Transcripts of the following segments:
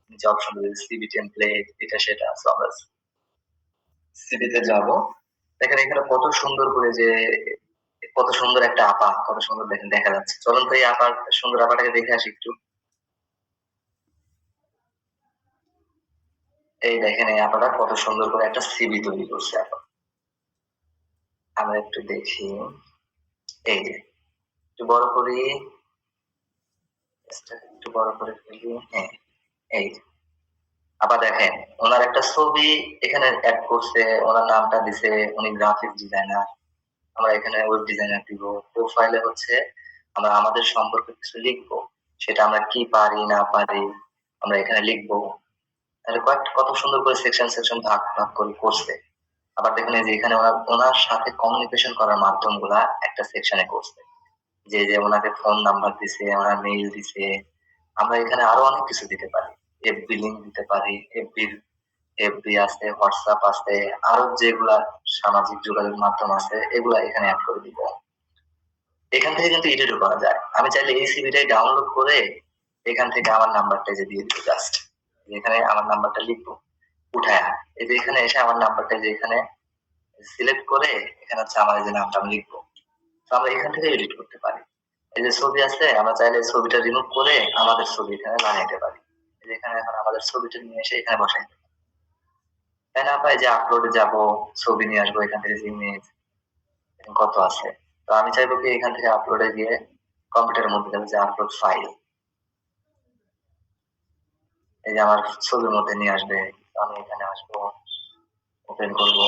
নিচে অপশন রয়েছে CV template, এটা সেটা। সো আমরা সিভিতে যাব। দেখেন এখানে কত সুন্দর করে যে কত সুন্দর একটা আপা, কত সুন্দর দেখেন দেখা যাচ্ছে। চলুন তো এই আপার সুন্দর আপাটাকে দেখে আসি একটু। এই দেখেন এই আপাটা কত সুন্দর করে একটা সিভি তৈরি করছে আপা। আমরা একটু দেখি, এই যে একটু বড় করি, একটু বড় করে ফেলি। হ্যাঁ, এই যে আবার দেখেন ওনার একটা ছবি এখানে অ্যাড করছে, ওনার নামটা দিছে, উনি গ্রাফিক ডিজাইনার। আমরা এখানে ওয়েব ডিজাইনার দিব। প্রোফাইলে হচ্ছে আমরা আমাদের সম্পর্কে কিছু লিখবো, সেটা আমরা কি পারি না পারি আমরা এখানে লিখবো। তাহলে কত সুন্দর করে সেকশন সেকশন ভাগ ভাগ করে করছে। আবার দেখেন এই যে এখানে ওনার সাথে কমিউনিকেশন করার মাধ্যমগুলা একটা সেকশনে করছে, যে যে ওনাকে ফোন নাম্বার দিছে, ওনার মেইল দিছে। আমরা এখানে আরো অনেক কিছু দিতে পারি, এফবি লিংক দিতে পারি, এফবি আছে, হোয়াটসঅ্যাপ আছে, আরো যেগুলা সামাজিক যোগাযোগ মাধ্যম আছে এগুলা এখানে অ্যাড করে দিব। এখান থেকে কিন্তু এডিটও করা যায়। আমি চাইলে এই সিভিটাই ডাউনলোড করে এখান থেকে আমার নাম্বারটা যে দিয়ে দিব, জাস্ট এখানে আমার নাম্বারটা লিখবো, উঠায় এই যে এখানে এসে আমার নাম্বারটা যে এখানে সিলেক্ট করে এখানে হচ্ছে আমার এই যে নামটা আমি লিখবো। তো আমরা এখান থেকে এডিট করতে পারি। এই যে ছবি আছে, আমরা চাইলে ছবিটা রিমুভ করে আমাদের ছবি এখানে লাগাইতে পারি। এখানে এখন আমাদের ছবিটা নিয়ে এসে এখানে বসাই, তাই না পাই যে আপলোডে যাব, ছবি নিয়ে আসবো, এখান থেকে ইমেজ কত আছে। তো আমি চাইবো কি এখান থেকে আপলোডে গিয়ে কম্পিউটারের মধ্যে যাবে যে আপলোড ফাইল, এই যে আমার ছবির মধ্যে নিয়ে আসবে। আমি এখানে আসবো, ওপেন করব,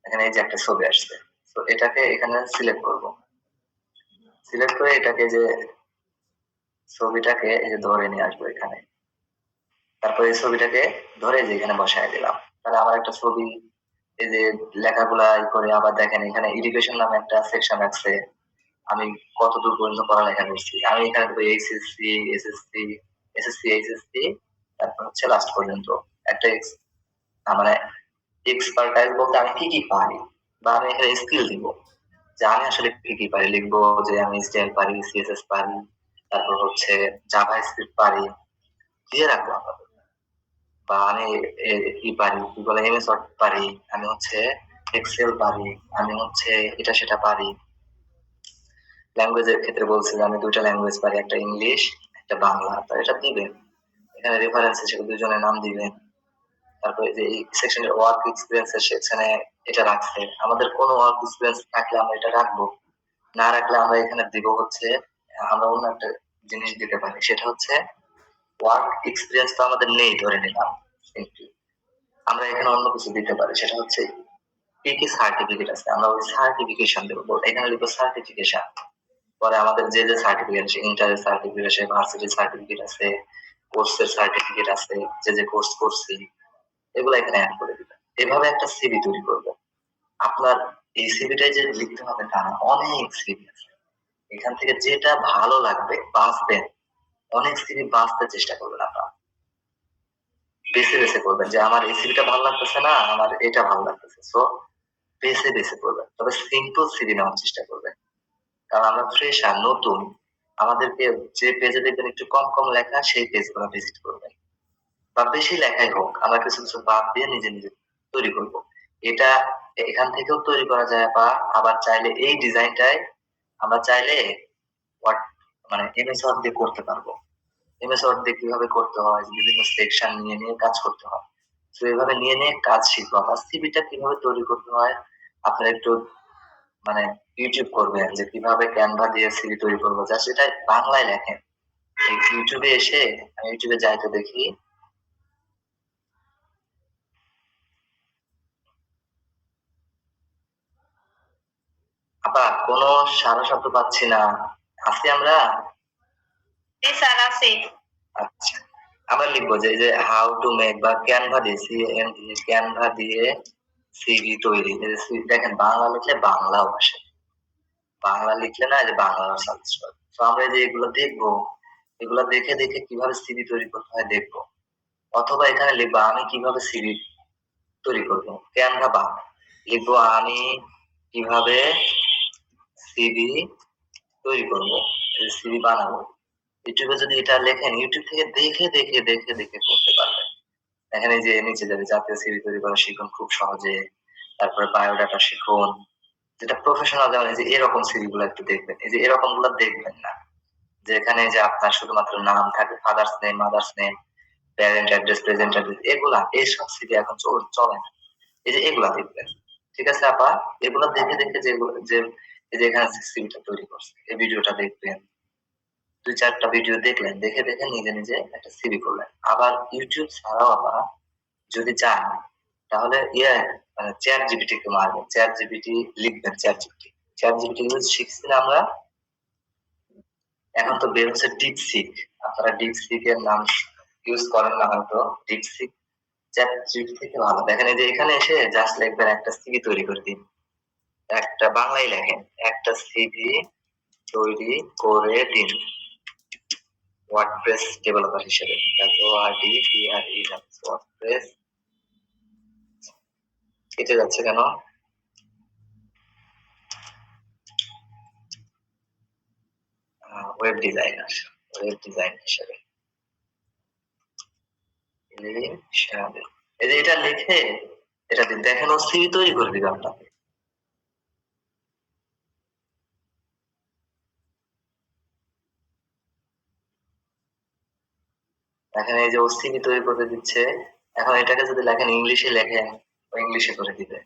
এখানে এই যে একটা ছবি আসছে। তো এটাকে এখানে সিলেক্ট করব, সিলেক্ট করে এটাকে যে ছবিটাকে এই যে ধরে নিয়ে আসবো এখানে। তারপর এই ছবিটাকে ধরে যে এখানে বসায় দিলাম। তাহলে আমার একটা ছবি, এই যে লেখাগুলা করে। আবার দেখেন এখানে এডুকেশন নামে একটা সেকশন আছে, আমি কতদূর পর্যন্ত পড়ালেখা করছি। আমি এখানে দেবো এইচএসসি, এসএসসি, এসএসসি, এইচএসসি, তারপর হচ্ছে লাস্ট পর্যন্ত একটা মানে এক্সপার্টাইজ বলতে আমি কি কি পারি, বা আমি এখানে স্কিল দিব যে আমি আসলে কি কি পারি। লিখবো যে আমি স্টাইল পারি, সিএসএস পারি, তারপর হচ্ছে জাভা স্ক্রিপ্ট পারি, দিয়ে রাখবো আপাতত। বা আমি কি পারি, কি বলে এমএস ওয়ার্ড পারি, আমি হচ্ছে এক্সেল পারি, আমি হচ্ছে এটা সেটা পারি। ল্যাঙ্গুয়েজের ক্ষেত্রে বলছি যে আমি দুইটা ল্যাঙ্গুয়েজ পারি, একটা ইংলিশ একটা বাংলা। তো এটা দিবেন এখানে রেফারেন্স হিসেবে দুজনের নাম দিবেন। তারপরে যে এই সেকশনের ওয়ার্ক এক্সপিরিয়েন্স এর সেকশনে এটা রাখছে, আমাদের কোনো ওয়ার্ক এক্সপিরিয়েন্স থাকলে আমরা এটা রাখবো, না রাখলে আমরা এখানে দিব হচ্ছে আমরা অন্য একটা জিনিস দিতে পারি, সেটা হচ্ছে ওয়ার্ক এক্সপিরিয়েন্স তো আমাদের নেই ধরে নিলাম, কিন্তু আমরা এখানে অন্য কিছু দিতে পারি, সেটা হচ্ছে কি কি সার্টিফিকেট আছে আমরা ওই সার্টিফিকেশন দেবো। এখানে লিখবো সার্টিফিকেশন। পরে আমাদের যে যে সার্টিফিকেট আছে, ইন্টারের সার্টিফিকেট আছে, ভার্সিটির সার্টিফিকেট আছে, কোর্সের সার্টিফিকেট আছে, যে যে কোর্স করছি এগুলো এখানে অ্যাড করে দিবেন। এভাবে একটা সিভি তৈরি করবেন। আপনার এই সিভিটাই যে লিখতে হবে তা না, অনেক সিভি আছে, এখান থেকে যেটা ভালো লাগবে বাঁচবেন। অনেক সিভি বাঁচতে চেষ্টা করবেন আপনার, বেছে বেছে করবেন যে আমার এই সিভিটা ভালো লাগতেছে না, আমার এটা ভালো লাগতেছে। সো বেছে বেছে করবেন, তবে সিম্পল সিভি নেওয়ার চেষ্টা করবেন। কারণ আমরা ফ্রেশ আর নতুন, আমাদেরকে যে পেজে দেখবেন একটু কম কম লেখা সেই পেজগুলো ভিজিট করবেন। বা বেশি লেখাই হোক, আমরা কিছু কিছু বাদ দিয়ে নিজে নিজে তৈরি করব। এটা এখান থেকেও তৈরি করা যায়, বা আবার চাইলে এই ডিজাইনটাই আমরা চাইলে ওয়ার্ড মানে এমএস ওয়ার্ড দিয়ে করতে পারবো। এমএস ওয়ার্ড দিয়ে কিভাবে করতে হয়, বিভিন্ন সেকশন নিয়ে নিয়ে কাজ করতে হয়। তো এইভাবে নিয়ে নিয়ে কাজ শিখবো। আবার সিভিটা কিভাবে তৈরি করতে হয় আপনারা একটু মানে ইউটিউব করবেন যে কিভাবে ক্যানভা দিয়ে সিভি তৈরি করবো, জাস্ট এটা বাংলায় লেখেন। ইউটিউবে এসে আমি ইউটিউবে যাই তো দেখি, আপা কোনো সারা শব্দ পাচ্ছি না, আছি আমরা? স্যার আছি। আচ্ছা, আমরা লিখবো যে যে হাউ টু মেক বা ক্যানভা দিয়ে ক্যানভা দিয়ে সিভি তৈরি। দেখেন বাংলা লিখলে বাংলাও আসে, বাংলা লিখলে না যে বাংলা সার্চ করে। তো আমরা যে এগুলো দেখবো, এগুলো দেখে দেখে কিভাবে সিভি তৈরি করতে হয় দেখবো। অথবা এখানে লিখবো আমি কিভাবে সিভি তৈরি করবো, ক্যানভা বা লিখবো আমি কিভাবে সিভি তৈরি করবো, সিভি বানাবো। ইউটিউবে যদি এটা লেখেন, ইউটিউব থেকে দেখে দেখে দেখে দেখে করতে পারবেন। এখানে যে নিচে যাবে জাতীয় সিভি তৈরি করা শিখুন খুব সহজে, তারপরে বায়োডাটা শিখুন, যেটা প্রফেশনাল, যেমন এই যে এরকম সিভি গুলো একটু দেখবেন, এই যে এরকম গুলো দেখবেন না, যে এখানে যে আপনার শুধুমাত্র নাম থাকে, father's name, mother's name, parent address, present address, এগুলা এইসব সিভি এখন চলে না। এই যে এগুলা দেখবেন, ঠিক আছে আপা? এগুলা দেখে দেখে যেগুলো যে এই যে এখানে সিভিটা তৈরি করছে, এই ভিডিওটা দেখবেন, ২-৪ টা ভিডিও দেখলেন, দেখে দেখে নিজে নিজে একটা সিভি করলেন। আবার ইউটিউব ছাড়াও আবার যদি চান তাহলে মানে চ্যাট জিপিটি কে মারবেন, চ্যাট জিপিটি লিখবেন, চ্যাট জিপিটি ইউজ শিখছি না আমরা, এখন তো বের হচ্ছে ডিপসিক। আপনারা ডিপসিক এর নাম ইউজ করেন না হয়তো, ডিপসিক চ্যাট জিপিটি থেকে ভালো। দেখেন এই যে এখানে এসে জাস্ট লিখবেন একটা সিভি তৈরি করে দিন, একটা বাংলায় লেখেন, একটা সিভি তৈরি করে দিন ওয়ার্ডপ্রেস ডেভেলপার হিসেবে। ওয়ার্ডপ্রেস কেটে যাচ্ছে কেন? ওয়েব ডিজাইনার, ওয়েব ডিজাইন হিসেবে এই যে এটা লিখে এটা দেখেন, ও সিভি তৈরি করে দিবে আপনাকে। এখন এই যে ও সিভি তৈরি করে দিচ্ছে, এখন এটাকে যদি লেখেন, ইংলিশে লেখেন, ও ইংলিশে করে দিবে।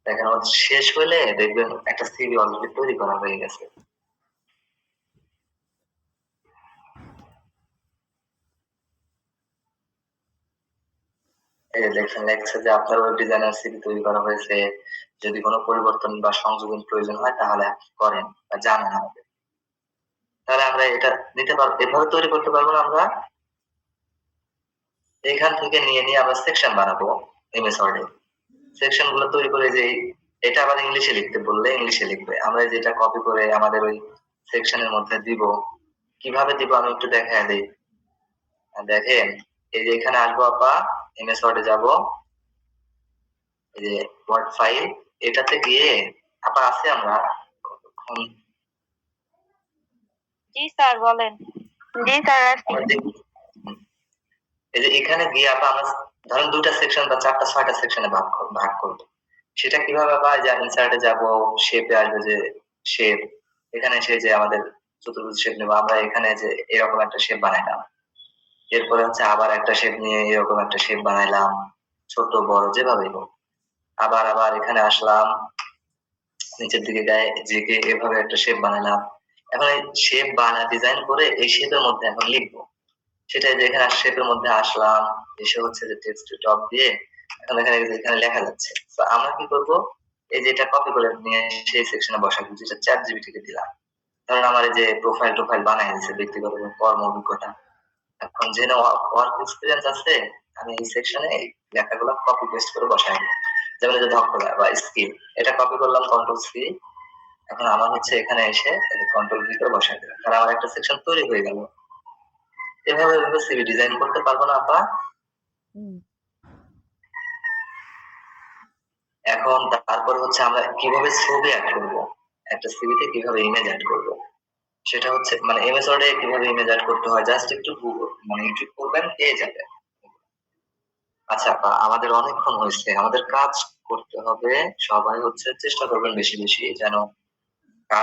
দেখেন ও শেষ হলে দেখবেন একটা সিভি অলরেডি তৈরি করা হয়ে গেছে। এই যে দেখছেন, লেখছে যে আপনার ওয়েব ডিজাইনার সিভি তৈরি করা হয়েছে, যদি কোনো পরিবর্তন বা সংযোজন প্রয়োজন হয় তাহলে করেন বা জানান আমাদের। তাহলে আমরা এটা নিতে পারবো, এভাবে তৈরি করতে পারবো না আমরা? এখান থেকে নিয়ে নিয়ে আমরা সেকশন বানাবো এমএস ওয়ার্ডে। সেকশন গুলো তৈরি করে, যে এটা আবার ইংলিশে লিখতে বললে ইংলিশে লিখবে, আমরা যেটা কপি করে আমাদের ওই সেকশনের মধ্যে দিব। কিভাবে দিব আমি একটু দেখায় দিই। দেখেন এই যে এখানে আসবো আপা, এমএস ওয়ার্ডে যাব, এই যে ওয়ার্ড ফাইল, এটাতে গিয়ে আপা আছে আমরা কতক্ষণ। জি স্যার বলেন। জি স্যার আসছি। এই যে এখানে গিয়ে আপা আমরা ধরেন 2টা সেকশন বা 4টা 6টা সেকশনে ভাগ করব। সেটা কিভাবে আপা? যে ইনসার্টে যাব, শেপে আসবে, যে শেপ, এখানে এসে যে আমাদের চতুর্ভুজ শেপ নেব, আমরা এখানে যে এরকম একটা শেপ বানাইলাম, এরপরে হচ্ছে আবার একটা শেপ নিয়ে এরকম একটা শেপ বানাইলাম, ছোট বড় যেভাবেই হোক। আবার আবার এখানে আসলাম, নিচের দিকে গায়ে যেকে এভাবে একটা শেপ বানালাম। এখন এই শেপ ডিজাইন করে এই শেপের মধ্যে এখন লিখবো, সেটাই যে এখানে শেপের মধ্যে আসলাম, এসে হচ্ছে যে টেক্সট টপ দিয়ে এখন এখানে লেখা যাচ্ছে। তো আমরা কি করব, এই যে এটা কপি করে নিয়ে সেই সেকশনে বসাবো, যেটা চ্যাট জিপিটি কে দিলাম। ধরুন আমার এই যে প্রোফাইল বানাই দিয়েছে, ব্যক্তিগত কর্ম অভিজ্ঞতা, এখন যে ওয়ার্ক এক্সপিরিয়েন্স আছে, আমি এই সেকশনে এই লেখাগুলো কপি পেস্ট করে বসাই দিই। যেমন এই যে দক্ষতা বা স্কিল, এটা কপি করলাম, কন্ট্রোল সি, এখন আমার হচ্ছে এখানে এসে কন্ট্রোল ভি করে বসাই দিলাম, তাহলে আমার একটা সেকশন তৈরি হয়ে গেল। এভাবে এভাবে সিভি ডিজাইন করতে পারবো না আপা? এখন তারপর হচ্ছে আমরা কিভাবে ছবি অ্যাড করব, একটা সিভিতে কিভাবে ইমেজ অ্যাড করব, সেটা হচ্ছে মানে এমএস ওয়ার্ডে কিভাবে ইমেজ অ্যাড করতে হয়, জাস্ট একটু মানে ইউটিউব করবেন, পেয়ে যাবেন। আচ্ছা আপা, আমাদের অনেকক্ষণ হয়েছে, আমাদের কাজ করতে হবে। সবাই হচ্ছে চেষ্টা করবেন বেশি বেশি যেন